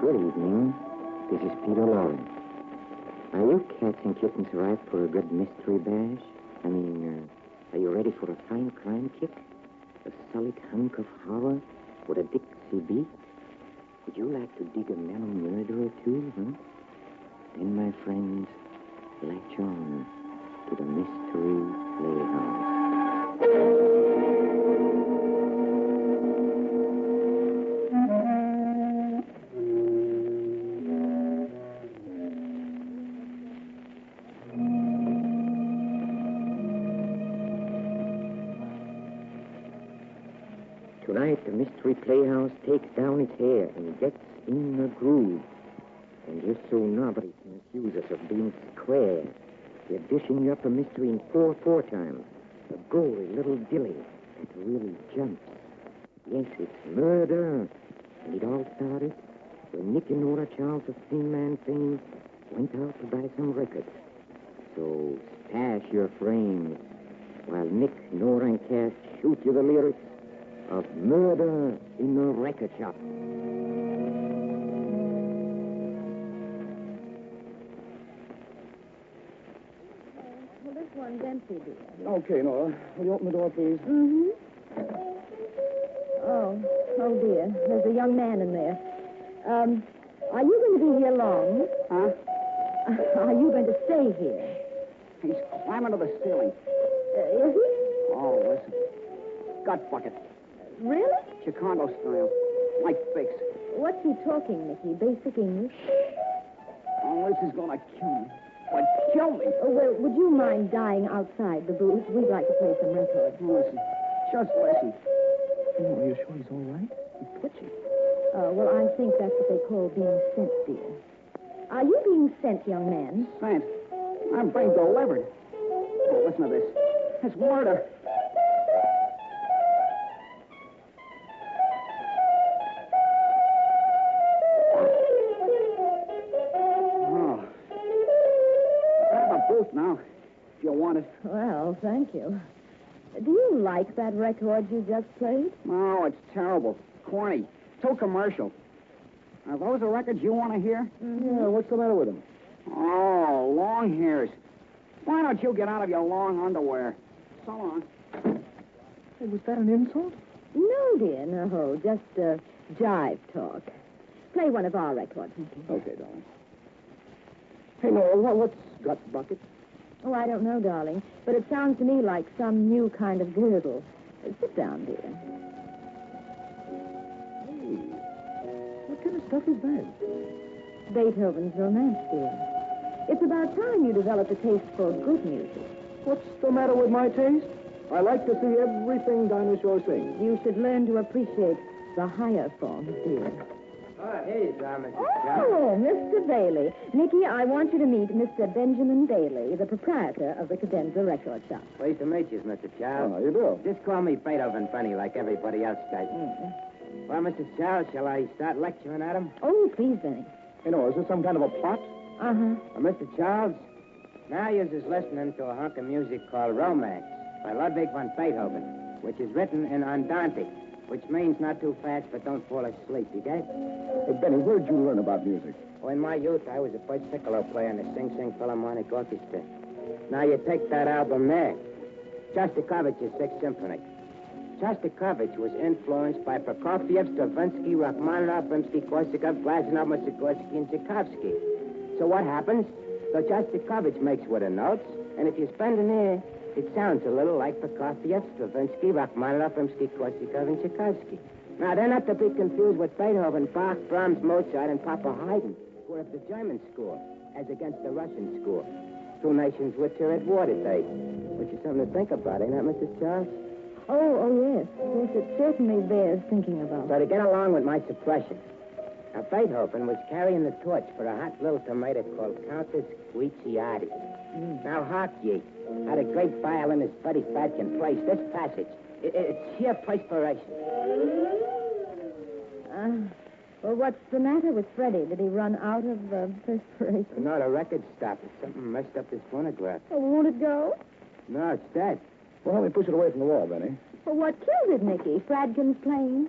Good evening. This is Peter Lawrence. Are you cats and kittens ripe for a good mystery bash? Are you ready for a fine crime kick? A solid hunk of horror with a Dixie beat? Would you like to dig a mellow murder or two, huh? Then, my friends, latch on to the Mystery Playhouse. Tonight, the Mystery Playhouse takes down its hair and gets in a groove. And just so nobody can accuse us of being square, we're dishing you up a mystery in 4/4 time. A gory little dilly that really jumps. Yes, it's murder. And it all started when Nick and Nora Charles of Thin Man fame went out to buy some records. So stash your frames while Nick, Nora, and Cass shoot you the lyrics of Murder in a Record Shop. Well, this one's empty, dear. Okay, Nora. Will you open the door, please? Mm-hmm. Oh, dear. There's a young man in there. Are you going to be here long? Huh? Are you going to stay here? He's climbing to the ceiling. Is he? Oh, listen. Gut bucket. Really? Chicago style. Like fix. What's he talking, Nicky? Basic English? Oh, this is going to kill me. Would kill me. Oh, well, would you mind dying outside the booth? We'd like to play some records. Listen. Just listen. Oh, are you sure he's all right? He's twitchy. Well, I think that's what they call being sent, dear. Are you being sent, young man? Sent? I'm being delivered. Oh, listen to this. It's murder. Oh. I have a booth now, if you want it. Well, thank you. Do you like that record you just played? No, it's terrible. Corny. Too commercial. Are those the records you want to hear? Mm-hmm. Yeah, what's the matter with them? Oh, long hairs. Why don't you get out of your long underwear? So long. Hey, was that an insult? No, dear, no. Just jive talk. Play one of our records, Nicky. Okay, darling. Hey, Nora, what's gut bucket? Oh, I don't know, darling. But it sounds to me like some new kind of girdle. Sit down, dear. Hey, what kind of stuff is that? Beethoven's Romance, dear. It's about time you developed a taste for good music. What's the matter with my taste? I like to see everything dinosaur sings. You should learn to appreciate the higher forms, dear. Oh, here's Mr. Oh, Mr. Bailey. Nicky, I want you to meet Mr. Benjamin Bailey, the proprietor of the Cadenza Record Shop. Pleased to meet you, Mr. Charles. Oh, you do? Just call me Beethoven Funny like everybody else does. Well, Mr. Charles, shall I start lecturing at him? Oh, please, Benny. Hey, Nora, is this some kind of a plot? Uh-huh. Well, Mr. Charles, now you're just listening to a hunk of music called Romance by Ludwig van Beethoven, which is written in Andante, which means not too fast, but don't fall asleep, you get it? Hey, Benny, where'd you learn about music? Well, in my youth, I was a first piccolo player in the Sing Sing Philharmonic Orchestra. Now, you take that album there, Shostakovich's Sixth Symphony. Shostakovich was influenced by Prokofiev, Stravinsky, Rachmaninoff, Rimsky-Korsakov, Glazunov, Mussorgsky, and Tchaikovsky. So what happens? So Shostakovich makes with the notes, and if you spend an ear, it sounds a little like Prokofiev, Stravinsky, Rachmaninoff, Rimsky-Korsakov, and Tchaikovsky. Now, they're not to be confused with Beethoven, Bach, Brahms, Mozart, and Papa Haydn, who are of the German school, as against the Russian school. Two nations which are at war today. Which is something to think about, ain't that, Mr. Charles? Oh, yes. Yes, it certainly bears thinking about. So to get along with my suppression, now Beethoven was carrying the torch for a hot little tomato called Countess Guicciardi. Now, hark ye, how the great violinist Buddy Fatkin plays this passage. It's sheer perspiration. Well, what's the matter with Freddie? Did he run out of perspiration? No, the record stopped. Something messed up his phonograph. Oh, won't it go? No, it's dead. Well, help me push it away from the wall, Benny. Well, what killed it, Nicky? Fradkin's playing?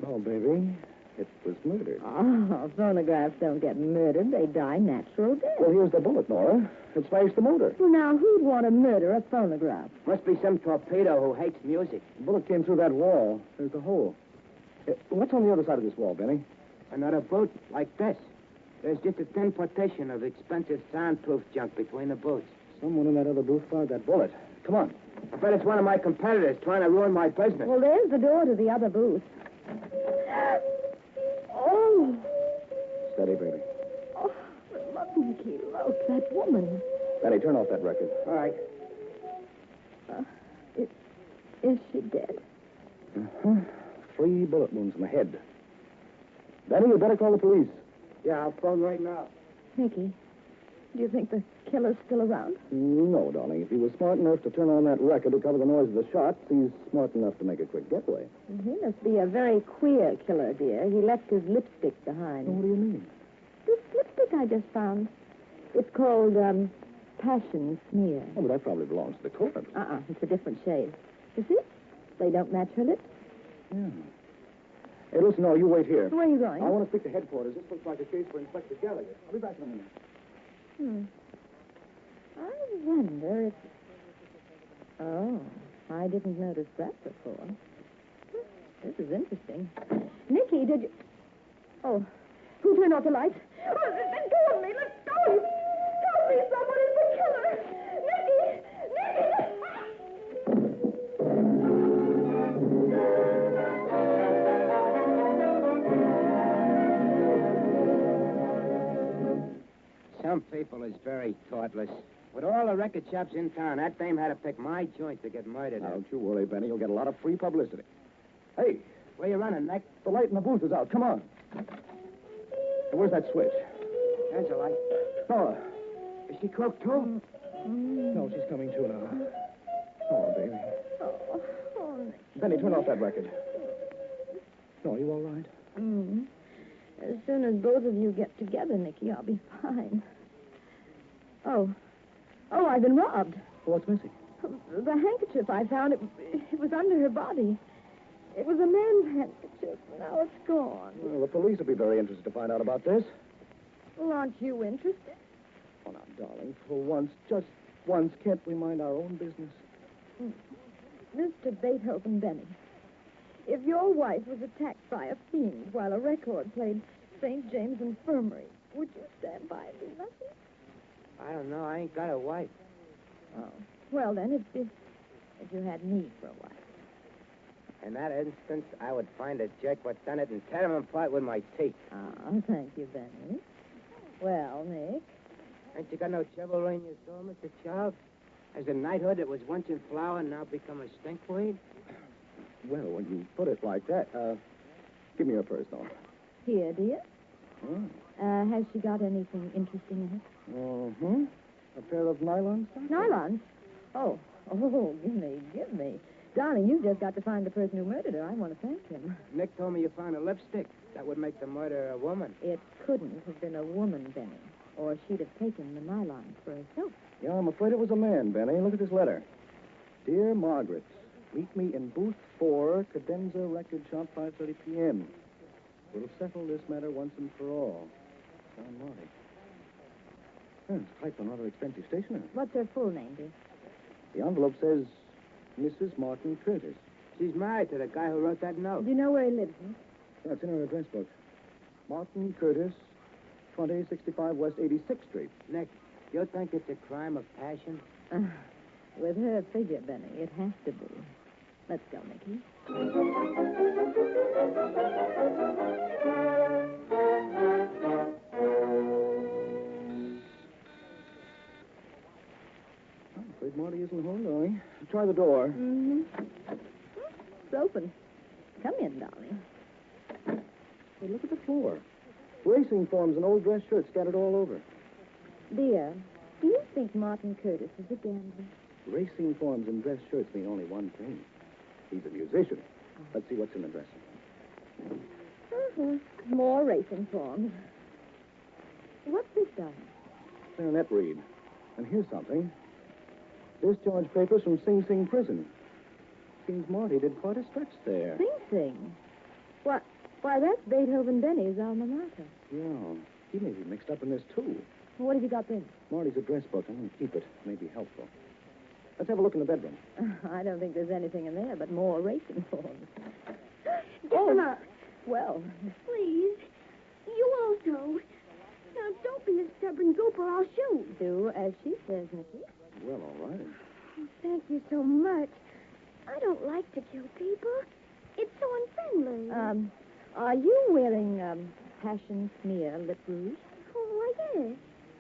No, baby. It was murdered. Oh, phonographs don't get murdered. They die natural death. Well, here's the bullet, Nora. It smashed the motor. Well, now, who'd want to murder a phonograph? Must be some torpedo who hates music. The bullet came through that wall. There's the hole. What's on the other side of this wall, Benny? Another boot like this. There's just a thin partition of expensive soundproof junk between the boots. Someone in that other booth fired that bullet. Come on. I bet it's one of my competitors trying to ruin my business. Well, there's the door to the other booth. Oh. Steady, baby. Oh, look, Nicky, look, that woman. Benny, turn off that record. All right. Is she dead? Uh-huh. 3 bullet wounds in the head. Benny, you better call the police. Yeah, I'll phone right now. Nicky, do you think the killer's still around? No, darling. If he was smart enough to turn on that record to cover the noise of the shots, he's smart enough to make a quick getaway. He must be a very queer killer, dear. He left his lipstick behind. What do you mean? This lipstick I just found. It's called, Passion Smear. Oh, but that probably belongs to the corpse. It's a different shade. You see? They don't match her lips. Yeah. Hey, listen, no, you wait here. Where are you going? I want to speak to headquarters. This looks like a case for Inspector Gallagher. I'll be back in a minute. I wonder if... Oh, I didn't notice that before. This is interesting. Nicky, did you... Oh, who turned off the lights? Oh, let go of me! Let go of me! Help me! Someone is the killer! Nicky! Nicky! Some people is very thoughtless. With all the record shops in town, that dame had to pick my joint to get murdered. Now, don't you worry, Benny. You'll get a lot of free publicity. Hey, Where you running, Nick? the light in the booth is out. Come on. Hey, where's that switch? There's a light. Nora. Is she cooked, too? No, she's coming to now. Oh, baby. Oh, Nicky. Benny, turn off that record. No, are you all right? As soon as both of you get together, Nicky, I'll be fine. Oh, I've been robbed. What's missing? The handkerchief I found, it was under her body. It was a man's handkerchief. Now it's gone. Well, the police will be very interested to find out about this. Well, aren't you interested? Oh, now, darling, for once, just once, can't we mind our own business? Mr. Beethoven Benny, if your wife was attacked by a fiend while a record played St. James Infirmary, would you stand by and do nothing? I don't know. I ain't got a wife. Oh, well, then, if you had me for a wife. In that instance, I would find a jerk what done it and tear him apart with my teeth. Oh, thank you, Benny. Well, Nick? Ain't you got no chivalry in your soul, Mr. Charles? Has a knighthood that was once in flower now become a stinkweed? Well, when you put it like that, give me your purse, Nora. Here, dear. Oh. Has she got anything interesting in it? Mm-hmm. A pair of nylon stockings? Nylons? Oh, give me. Darling, you just got to find the person who murdered her. I want to thank him. Nick told me you found a lipstick. That would make the murderer a woman. It couldn't have been a woman, Benny, or she'd have taken the nylons for herself. Yeah, I'm afraid it was a man, Benny. Look at this letter. Dear Margaret, meet me in booth 4, Cadenza Record Shop, 5:30 p.m. We'll settle this matter once and for all. John Marty. It's typed on rather expensive stationery. What's her full name, dear? The envelope says Mrs. Martin Curtis. She's married to the guy who wrote that note. Do you know where he lives, Nick? Yeah, it's in her address book. Martin Curtis, 2065 West 86th Street. Nick, you think it's a crime of passion? With her figure, Benny, it has to be. Let's go, Nicky. I'm afraid Marty isn't home, darling. Try the door. Mm-hmm. It's open. Come in, darling. Hey, look at the floor. Racing forms and old dress shirts scattered all over. Dear, do you think Martin Curtis is a gambler? Racing forms and dress shirts mean only one thing. He's a musician. Let's see what's in the dresser. More racing forms. What's this, darling? Clarinet read. And here's something. Discharge papers from Sing Sing prison. Seems Marty did quite a stretch there. Sing Sing. What? Why, that's Beethoven Benny's alma mater. Yeah, he may be mixed up in this, too. What have you got there? Marty's address book. I'm going to keep it. It may be helpful. Let's have a look in the bedroom. I don't think there's anything in there but more racing forms. Get them up. Well, Please. You also. Now, don't be a stubborn gooper. I'll shoot. do as she says, Nicky. Well, all right. Oh, thank you so much. I don't like to kill people. It's so unfriendly. Are you wearing, passion smear lip rouge? Oh, why, yes.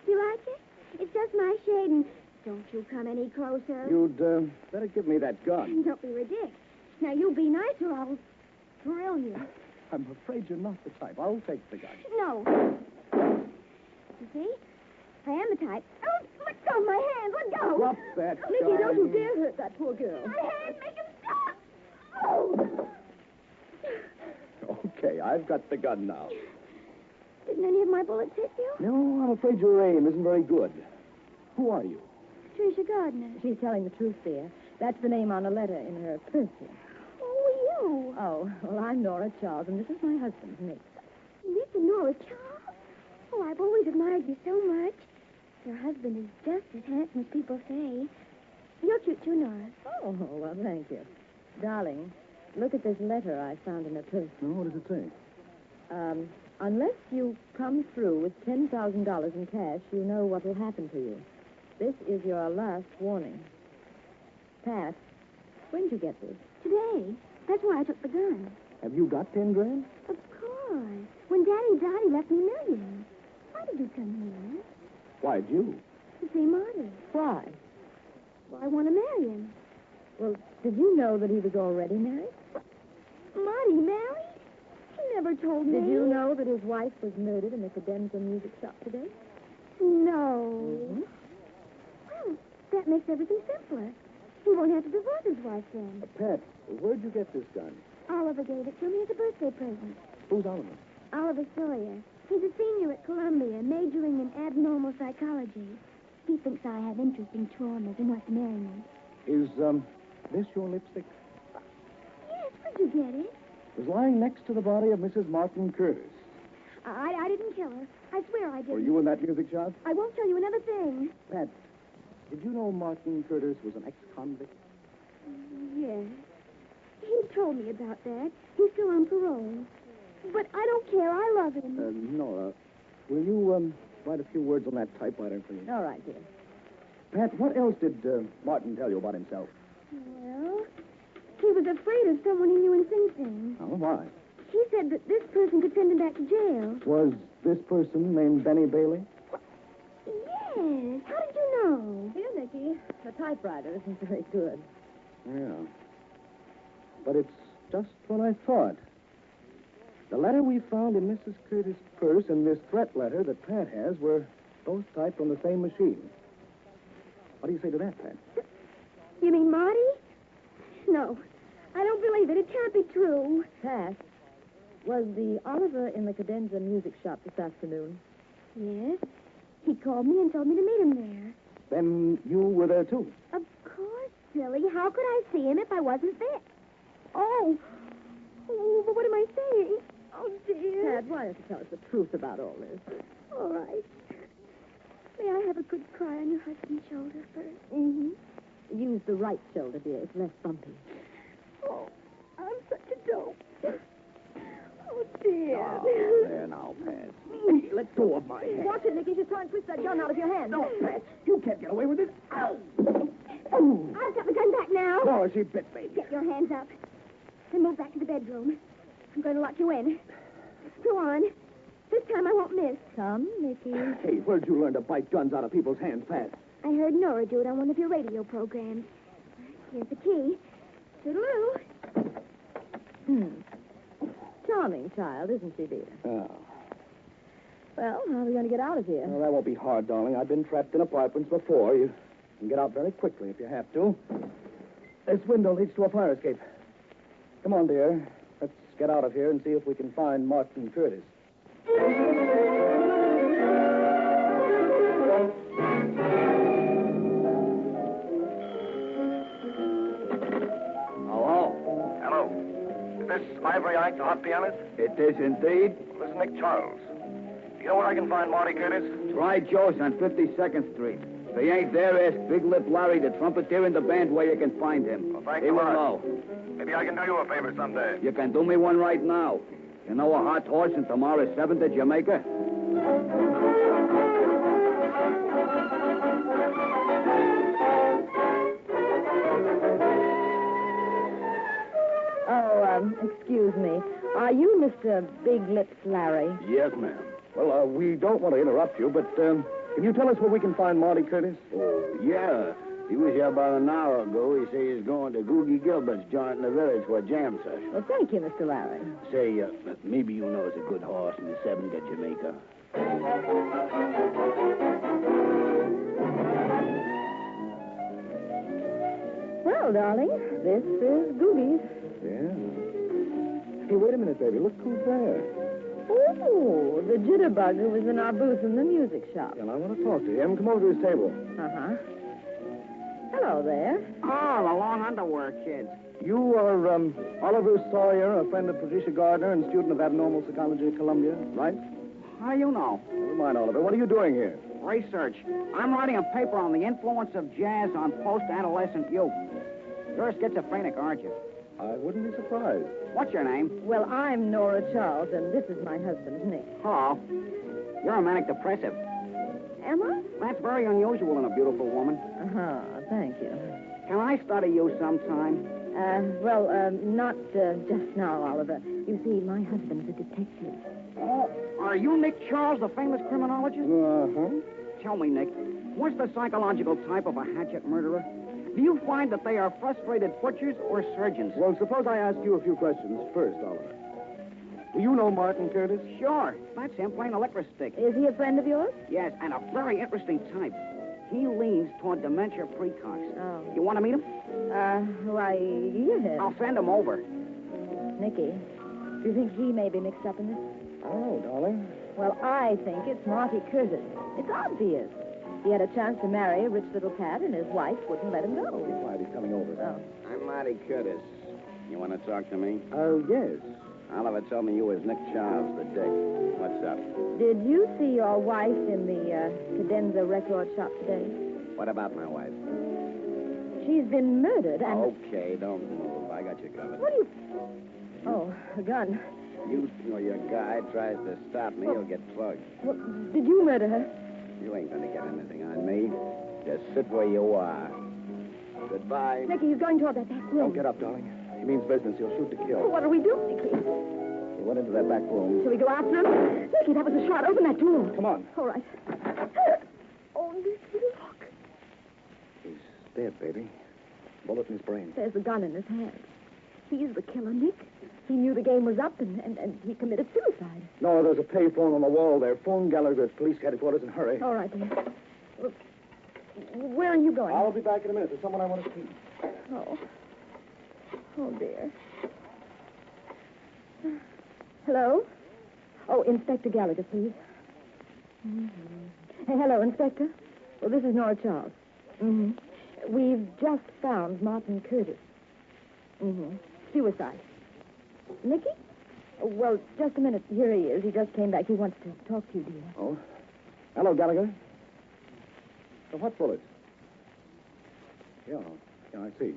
Do you like it? It's just my shade, and don't you come any closer. You'd better give me that gun. Don't be ridiculous. Now, you be nice or I'll drill you. I'm afraid you're not the type. I'll take the gun. No. You see? I am the type. Oh, let go of my hand. Let go. Drop that Nicky, gun. don't you dare hurt that poor girl. My hand. Make him stop. Oh. Okay, I've got the gun now. Didn't any of my bullets hit you? No, I'm afraid your aim isn't very good. Who are you? Patricia Gardner. She's telling the truth, dear. That's the name on a letter in her purse here. Oh, you. Oh, well, I'm Nora Charles, and this is my husband, Nick. Nick and Nora Charles. Oh, I've always admired you so much. Your husband is just as handsome as people say. You're cute too, Nora. Oh, well, thank you. Darling, look at this letter I found in her purse. No, what does it say? Unless you come through with $10,000 in cash, you know what will happen to you. This is your last warning. Pat, when'd you get this? Today. That's why I took the gun. Have you got 10 grand? Of course. When Daddy died, he left me millions. Why did you come here? Why'd you? To see Marty. Why? Well, I want to marry him. Well, did you know that he was already married? Marty married? He never told me. Did you know that his wife was murdered in the cadenza music shop today? No. Mm-hmm. Well, that makes everything simpler. He won't have to divorce his wife then. Pat, where'd you get this gun? Oliver gave it to me as a birthday present. Who's Oliver? Oliver Sawyer. He's a senior at Columbia, majoring in abnormal psychology. He thinks I have interesting traumas and wants to marry me. Is, this your lipstick? Yes, where'd you get it? It was lying next to the body of Mrs. Martin Curtis. I didn't kill her. I swear I didn't. Were you in that music shop? I won't tell you another thing. Pat, did you know Martin Curtis was an ex-convict? Yes. He told me about that. He's still on parole. But I don't care. I love him. Nora, will you, write a few words on that typewriter, please? All right, dear. Pat, what else did, Martin tell you about himself? Well, he was afraid of someone he knew in Sing Sing. Oh, why? He said that this person could send him back to jail. Was this person named Benny Bailey? Yes. How did you know? Here, Nicky. The typewriter isn't very good. Yeah. But it's just what I thought. The letter we found in Mrs. Curtis' purse and this threat letter that Pat has were both typed on the same machine. What do you say to that, Pat? You mean Marty? No. I don't believe it. It can't be true. Pat, was the Oliver in the cadenza music shop this afternoon? Yes. He called me and told me to meet him there. Then you were there, too. Of course, silly. How could I see him if I wasn't there? Oh. Oh, but what am I saying? Oh, dear. Pat, why don't you tell us the truth about all this? All right. May I have a good cry on your husband's shoulder first? Mm-hmm. Use the right shoulder, dear. It's less bumpy. Oh, I'm such a dope. Oh, dear. Oh, there now, Pat. Hey, let go of my hand. Watch it, Nicky. She's trying to twist that gun out of your hand. No, Pat. You can't get away with it. Ow! Oh! I've got the gun back now. Nora, she bit me. Get your hands up. And move back to the bedroom. I'm going to lock you in. Go on. This time I won't miss. Come, Nicky. Hey, where'd you learn to bite guns out of people's hands, Pat? I heard Nora do it on one of your radio programs. Here's the key. Toodaloo. Charming child, isn't she, dear? Oh. Well, how are we going to get out of here? Well, that won't be hard, darling. I've been trapped in apartments before. You can get out very quickly if you have to. This window leads to a fire escape. Come on, dear. Let's get out of here and see if we can find Martin Curtis. Hello? this Ivory Ike the hot pianist? It is indeed. This is Nick Charles. Do you know where I can find Marty Curtis? Try Joe's on 52nd Street. If he ain't there, ask Big Lip Larry, the trumpeter in the band, where you can find him. Well, thank he you will much. know. Maybe I can do you a favor someday. You can do me one right now. You know a hot horse in tomorrow's 7th to Jamaica? Excuse me. Are you Mr. Big Lips Larry? Yes, ma'am. Well, we don't want to interrupt you, but can you tell us where we can find Marty Curtis? Oh, yeah. He was here about an hour ago. He says he's going to Googie Gilbert's joint in the village for a jam session. Well, thank you, Mr. Larry. Say, maybe you know it's a good horse in the 7th to Jamaica. Well, darling, this is Googie's. Yeah. Hey, wait a minute, baby. Look who's there. Oh, the jitterbug who was in our booth in the music shop. And I want to talk to him. Come over to his table. Uh-huh. Hello there. Oh, the long underwear kids. You are Oliver Sawyer, a friend of Patricia Gardner and student of abnormal psychology at Columbia, right? How do you know? Never mind, Oliver. What are you doing here? Research. I'm writing a paper on the influence of jazz on post-adolescent youth. You're schizophrenic, aren't you? I wouldn't be surprised. What's your name? Well, I'm Nora Charles, and this is my husband, Nick. Hello. You're a manic depressive. Am I? That's very unusual in a beautiful woman. Uh-huh, thank you. Can I study you sometime? Not just now, Oliver. You see, my husband's a detective. Oh, are you Nick Charles, the famous criminologist? Uh-huh. Tell me, Nick, what's the psychological type of a hatchet murderer? Do you find that they are frustrated butchers or surgeons? Well, suppose I ask you a few questions first, Oliver. Do you know Martin Curtis? Sure. That's him playing electric stick. Is he a friend of yours? Yes, and a very interesting type. He leans toward dementia precox. Oh. You want to meet him? Why, yes. I'll send him over. Nicky, do you think he may be mixed up in this? Oh, darling. Well, I think it's Marty Curtis. It's obvious. He had a chance to marry a rich little cat, and his wife wouldn't let him go. Be quiet, he's coming over. Oh. I'm Marty Curtis. You want to talk to me? Oh, yes. Oliver told me you was Nick Charles, the dick. What's up? Did you see your wife in the Cadenza record shop today? What about my wife? She's been murdered, and... Okay, don't move. I got you covered. What do you... Oh, a gun. You or your guy tries to stop me, you'll get plugged. Well, did you murder her? You ain't gonna get anything on me. Just sit where you are. Goodbye. Nicky, he's going toward that back room. Don't get up, darling. He means business. He'll shoot to kill. What do we do, Nicky? He went into that back room. Shall we go after him? Nicky, that was a shot. Open that door. Come on. All right. Oh, Nicky, look. He's dead, baby. Bullet in his brain. There's a gun in his hand. He's the killer, Nick. He knew the game was up, and he committed suicide. No, there's a payphone on the wall there. Phone Gallagher's police headquarters and hurry. All right, then. Well, where are you going? I'll be back in a minute. There's someone I want to see. Oh. Oh, dear. Hello? Oh, Inspector Gallagher, please. Mm-hmm. Hey, hello, Inspector. Well, this is Nora Charles. Mm-hmm. We've just found Martin Curtis. Mm-hmm. Suicide. Nicky? Oh, well, just a minute. Here he is. He just came back. He wants to talk to you, dear. Oh? Hello, Gallagher. So what bullets? Yeah, I see.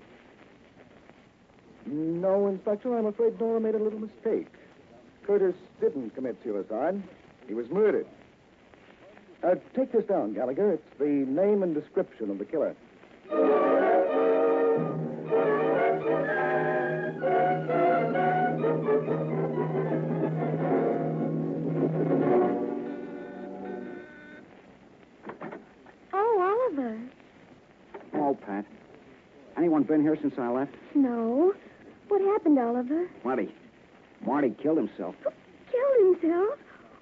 No, Inspector, I'm afraid Nora made a little mistake. Curtis didn't commit suicide. He was murdered. Take this down, Gallagher. It's the name and description of the killer. Oh, Oliver. Hello, Pat. Anyone been here since I left? No. What happened, Oliver? Marty killed himself. Killed himself?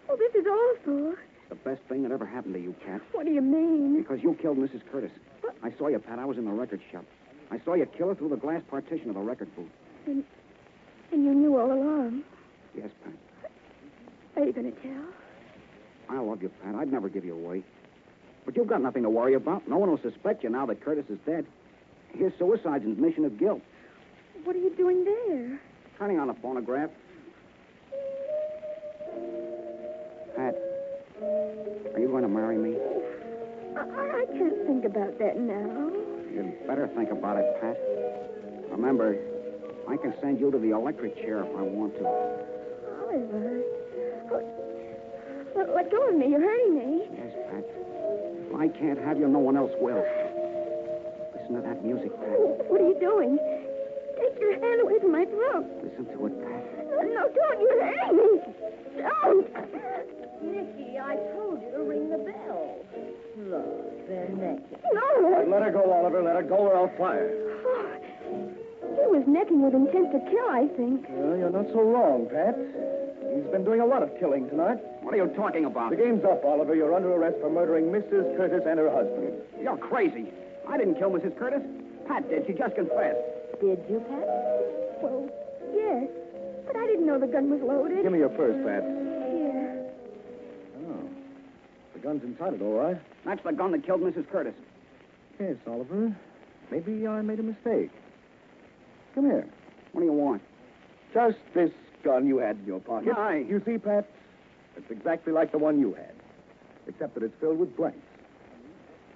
Oh, this is awful. The best thing that ever happened to you, Pat. What do you mean? Because you killed Mrs. Curtis. What? I saw you, Pat. I was in the record shop. I saw you kill her through the glass partition of the record booth. And you knew all along. Yes, Pat. Are you going to tell? I love you, Pat. I'd never give you away. But you've got nothing to worry about. No one will suspect you now that Curtis is dead. His suicide's an admission of guilt. What are you doing there? turning on the phonograph. Pat, are you going to marry me? I can't think about that now. You'd better think about it, Pat. Remember, I can send you to the electric chair if I want to. Oliver. Let go of me. You're hurting me. Yes, Pat. If I can't have you, no one else will. Listen to that music, Pat. What are you doing? Take your hand away from my throat. Listen to it, Pat. No, don't. You're hurting me. Don't. Nicky, I told you to ring the bell. Look, they're naked. No. Let her go, Oliver. Let her go or I'll fire. Oh, he was necking with intent to kill, I think. Well, you're not so wrong, Pat. He's been doing a lot of killing tonight. What are you talking about? The game's up, Oliver. You're under arrest for murdering Mrs. Curtis and her husband. You're crazy. I didn't kill Mrs. Curtis. Pat did. She just confessed. Did you, Pat? Well, yes. But I didn't know the gun was loaded. Give me your purse, Pat. Here. Oh. The gun's inside it, all right. That's the gun that killed Mrs. Curtis. Yes, Oliver. Maybe I made a mistake. Come here. What do you want? Just this gun you had in your pocket. Aye. You see, Pat? It's exactly like the one you had, except that it's filled with blanks.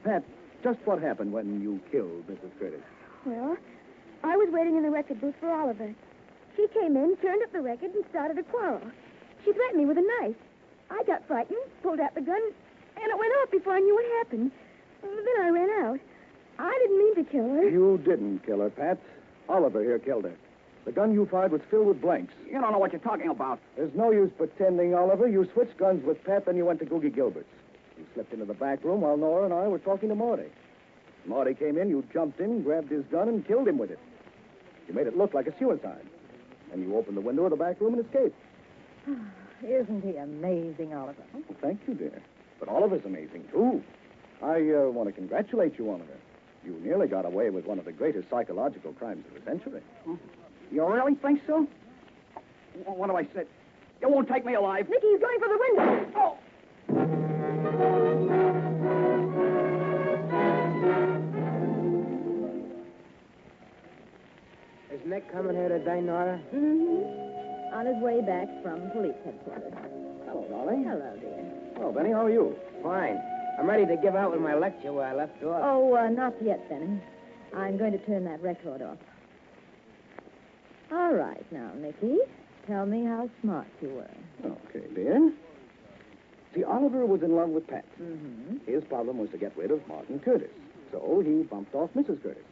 Pat, just what happened when you killed Mrs. Curtis? Well, I was waiting in the record booth for Oliver. She came in, turned up the record, and started a quarrel. She threatened me with a knife. I got frightened, pulled out the gun, and it went off before I knew what happened. Then I ran out. I didn't mean to kill her. You didn't kill her, Pat. Oliver here killed her. The gun you fired was filled with blanks. You don't know what you're talking about. There's no use pretending, Oliver. You switched guns with Pat, then you went to Boogie Gilbert's. You slipped into the back room while Nora and I were talking to Marty. Marty came in, you jumped in, grabbed his gun, and killed him with it. You made it look like a suicide. And you opened the window of the back room and escaped. Isn't he amazing, Oliver? Oh, thank you, dear. But Oliver's amazing, too. I want to congratulate you, Oliver. You nearly got away with one of the greatest psychological crimes of the century. You really think so? What do I say? You won't take me alive. Nicky, he's going for the window. Oh! Is Nick coming here today, Nora? Mm-hmm. On his way back from police headquarters. Hello, darling. Hello, dear. Oh, Benny, how are you? Fine. I'm ready to give out with my lecture where I left off. Oh, not yet, Benny. I'm going to turn that record off. All right, now, Nicky, tell me how smart you were. Okay, dear. See, Oliver was in love with Pat. Mm-hmm. His problem was to get rid of Martin Curtis. So he bumped off Mrs. Curtis.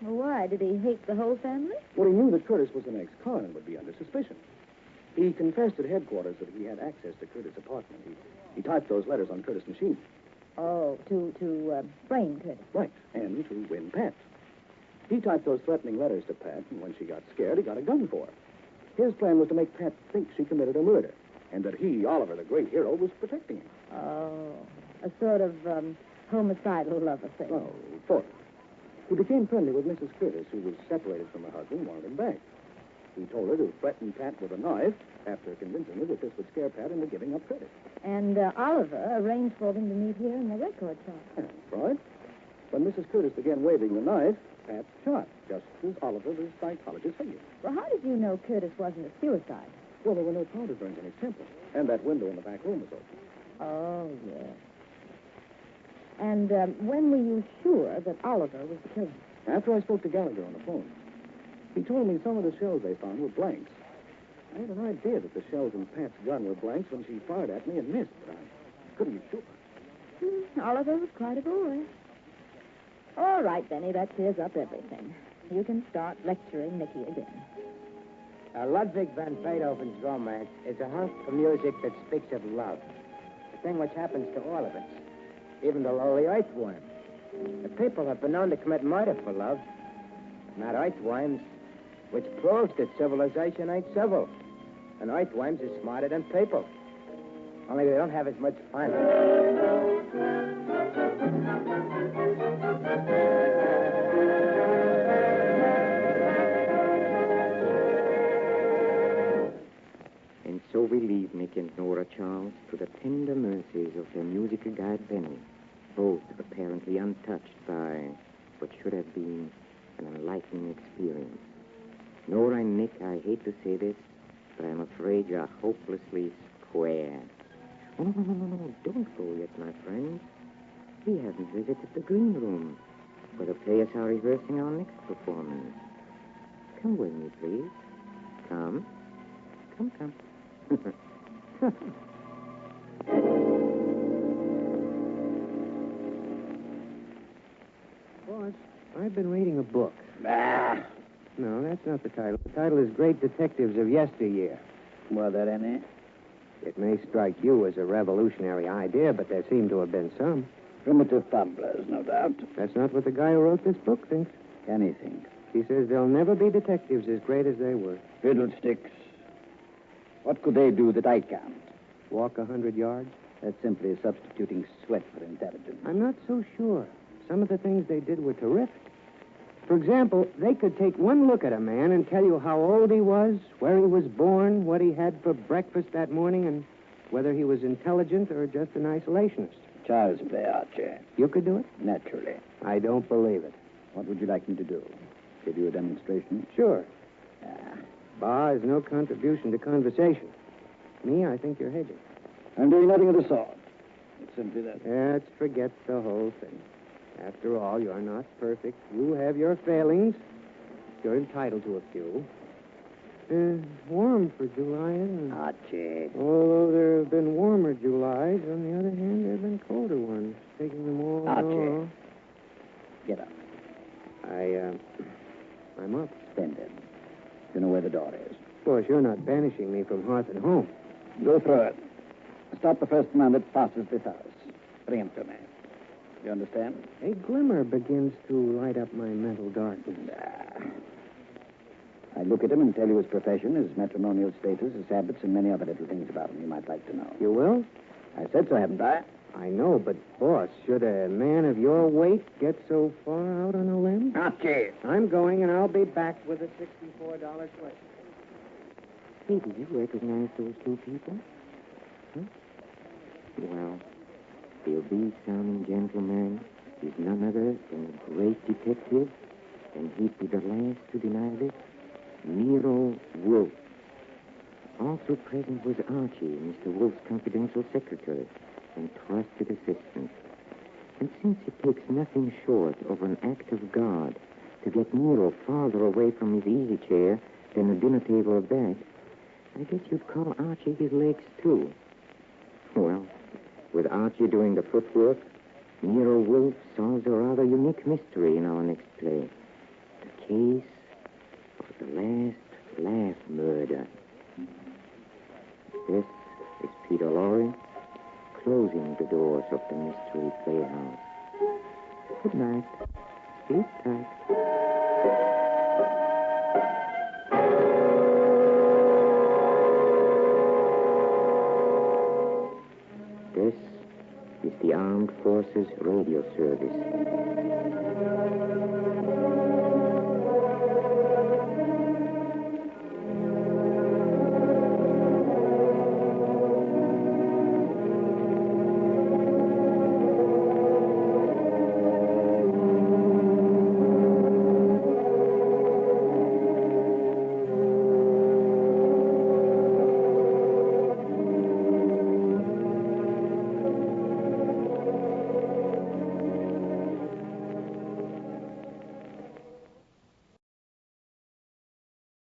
Well, why? Did he hate the whole family? Well, he knew that Curtis was an ex-con and would be under suspicion. He confessed at headquarters that he had access to Curtis' apartment. He typed those letters on Curtis' machine. Oh, to brain Curtis. Right, and to win Pat. He typed those threatening letters to Pat, and when she got scared, he got a gun for her. His plan was to make Pat think she committed a murder, and that he, Oliver, the great hero, was protecting him. Oh, a sort of homicidal love affair. Oh, sort of. He became friendly with Mrs. Curtis, who was separated from her husband and wanted him back. He told her to threaten Pat with a knife after convincing her that this would scare Pat into giving up Curtis. And Oliver arranged for them to meet here in the record shop. That's right. When Mrs. Curtis began waving the knife, Pat shot, just as Oliver, the psychologist, figured. Well, how did you know Curtis wasn't a suicide? Well, there were no powder burns in his temple, and that window in the back room was open. Oh, yes. And when were you sure that Oliver was the killer? After I spoke to Gallagher on the phone, he told me some of the shells they found were blanks. I had an idea that the shells in Pat's gun were blanks when she fired at me and missed, but I couldn't be sure. Oliver was quite a boy. All right, Benny, that clears up everything. You can start lecturing Nicky again. Ludwig van Beethoven's Romance is a hunk of music that speaks of love. A thing which happens to all of us, even the lowly earthworm. The people have been known to commit murder for love, not earthworms, which proves that civilization ain't civil. And earthworms are smarter than people. Only they don't have as much fun. And so we leave Nick and Nora Charles to the tender mercies of their musical guide Benny, both apparently untouched by what should have been an enlightening experience. Nora and Nick, I hate to say this, but I'm afraid you're hopelessly square. Oh, no. Don't go yet, my friends. We haven't visited the green room, where the players are rehearsing our next performance. Come with me, please. Come. Come. Boss, I've been reading a book. Ah, No, that's not the title. The title is Great Detectives of Yesteryear. were there any? It may strike you as a revolutionary idea, but there seem to have been some. Primitive fumblers, no doubt. That's not what the guy who wrote this book thinks. Anything. He says there'll never be detectives as great as they were. Fiddlesticks. What could they do that I can't? Walk 100 yards? That's simply substituting sweat for intelligence. I'm not so sure. Some of the things they did were terrific. For example, they could take one look at a man and tell you how old he was, where he was born, what he had for breakfast that morning, and whether he was intelligent or just an isolationist. Child's play, Archie. You could do it? Naturally. I don't believe it. What would you like me to do? Give you a demonstration? Sure. Ah, Ba is no contribution to conversation. Me, I think you're hedging. I'm doing nothing of the sort. It's simply that. Let's forget the whole thing. After all, you're not perfect. You have your failings. You're entitled to a few. Warm for July, isn't it? Archie. Although there have been warmer Julys, on the other hand, there have been colder ones. Taking them all. Archie. Get up. I'm up. Splendid. You know where the door is. Of course, you're not banishing me from hearth and home. Go through it. Stop the first man that passes this house. Bring him to me. You understand? A glimmer begins to light up my mental darkness. I look at him and tell you his profession, his matrimonial status, his habits, and many other little things about him you might like to know. You will? I said so, haven't I? I know, but, boss, should a man of your weight get so far out on a limb? Archie. I'm going, and I'll be back with a $64 question. Hey, did you recognize those two people? Huh? Well, the obese-sounding gentleman is none other than a great detective, and he'd be the last to deny this, Nero Wolfe. Also present was Archie, Mr. Wolfe's confidential secretary and trusted assistant. And since it takes nothing short of an act of God to get Nero farther away from his easy chair than a dinner table or back, I guess you'd call Archie his legs, too. Well, with Archie doing the footwork, Nero Wolfe solves a rather unique mystery in our next play. The case of the last laugh murder. This is Peter Lorre, closing the doors of the Mystery Playhouse. Good night. Sleep tight. This is the Armed Forces Radio Service.